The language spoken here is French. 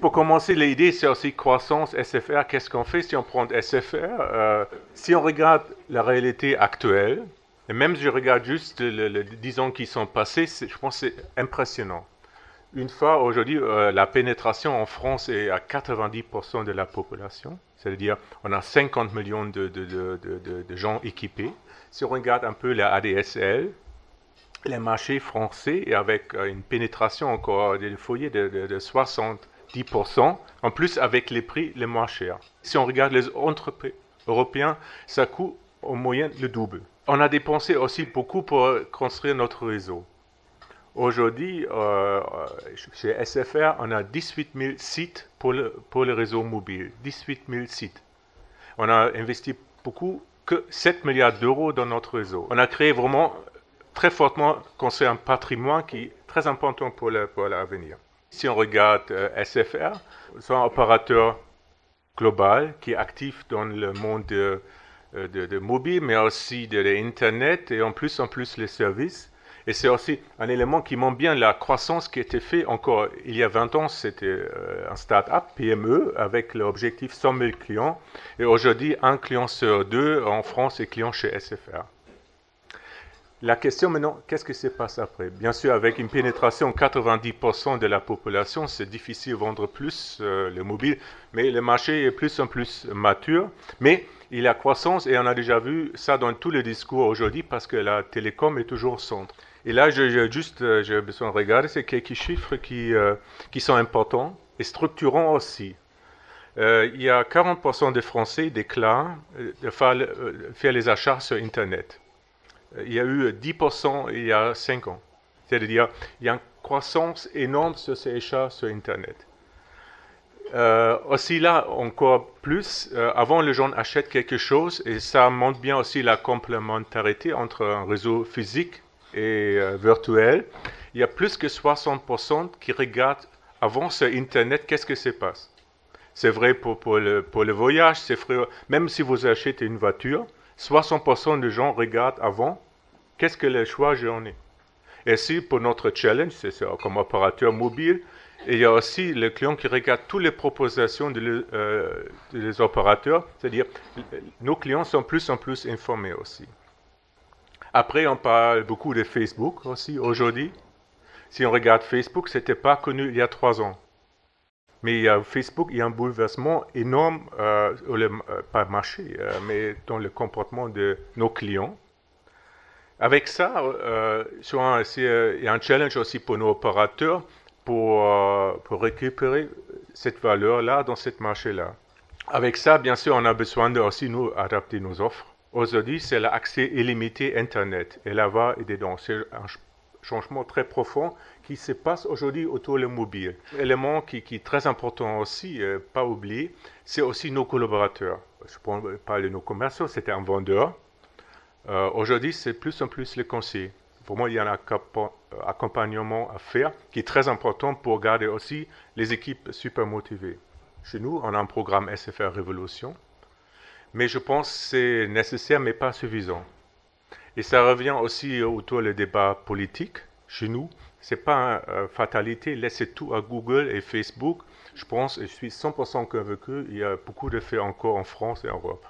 pour commencer, l'idée, c'est aussi croissance, SFR. Qu'est-ce qu'on fait si on prend SFR? Si on regarde la réalité actuelle, et même si je regarde juste les 10 ans qui sont passés, je pense que c'est impressionnant. Une fois, aujourd'hui, la pénétration en France est à 90% de la population. C'est-à-dire, on a 50 millions de gens équipés. Si on regarde un peu la ADSL, les marchés français, et avec une pénétration encore des foyers de 70%, en plus avec les prix les moins chers. Si on regarde les entreprises européennes, ça coûte en moyenne le double. On a dépensé aussi beaucoup pour construire notre réseau. Aujourd'hui, chez SFR, on a 18 000 sites pour le réseau mobile. 18 000 sites. On a investi beaucoup, que 7 milliards d'euros dans notre réseau. On a créé vraiment très fortement, construit un patrimoine qui est très important pour l'avenir. Si on regarde SFR, c'est un opérateur global qui est actif dans le monde de mobile, mais aussi de l'Internet et en plus les services. Et c'est aussi un élément qui montre bien la croissance qui a été faite encore il y a 20 ans. C'était un start-up, PME, avec l'objectif 100 000 clients. Et aujourd'hui, un client sur deux en France est client chez SFR. La question maintenant, qu'est-ce qui se passe après? Bien sûr, avec une pénétration de 90% de la population, c'est difficile de vendre plus le mobile, mais le marché est plus en plus mature. Mais il y a croissance et on a déjà vu ça dans tous les discours aujourd'hui parce que la télécom est toujours au centre. Et là, j'ai besoin de regarder ces quelques chiffres qui sont importants et structurants aussi. Il y a 40% des Français déclarent faire les achats sur Internet. Il y a eu 10% il y a 5 ans. C'est-à-dire il y a une croissance énorme sur ces achats sur Internet. Aussi là, encore plus, avant les gens achètent quelque chose et ça montre bien aussi la complémentarité entre un réseau physique et virtuel. Il y a plus que 60% qui regardent avant sur Internet qu'est-ce que se passe. C'est vrai pour le voyage, c'est vrai même si vous achetez une voiture, 60% des gens regardent avant qu'est-ce que le choix j'en ai. Et si pour notre challenge, c'est ça, comme opérateur mobile, il y a aussi le client qui regarde toutes les propositions des opérateurs, c'est-à-dire nos clients sont plus en plus informés aussi. Après, on parle beaucoup de Facebook aussi aujourd'hui. Si on regarde Facebook, ce n'était pas connu il y a 3 ans. Mais il y a Facebook, il y a un bouleversement énorme, pas marché, mais dans le comportement de nos clients. Avec ça, il y a un challenge aussi pour nos opérateurs pour récupérer cette valeur-là dans ce marché-là. Avec ça, bien sûr, on a besoin de aussi nous adapter nos offres. Aujourd'hui, c'est l'accès illimité Internet. Et là-bas, et dedans, c'est un changement très profond qui se passe aujourd'hui autour du mobile. L'élément qui est très important aussi, pas oublier, c'est aussi nos collaborateurs. Je parle de nos commerciaux, c'était un vendeur. Aujourd'hui, c'est plus en plus les conseillers. Pour moi, il y a un accompagnement à faire qui est très important pour garder aussi les équipes super motivées. Chez nous, on a un programme SFR Révolution, mais je pense que c'est nécessaire mais pas suffisant. Et ça revient aussi autour du débat politique. Chez nous, ce n'est pas une fatalité, laissez tout à Google et Facebook. Je pense, et je suis 100% convaincu, il y a beaucoup de faits encore en France et en Europe.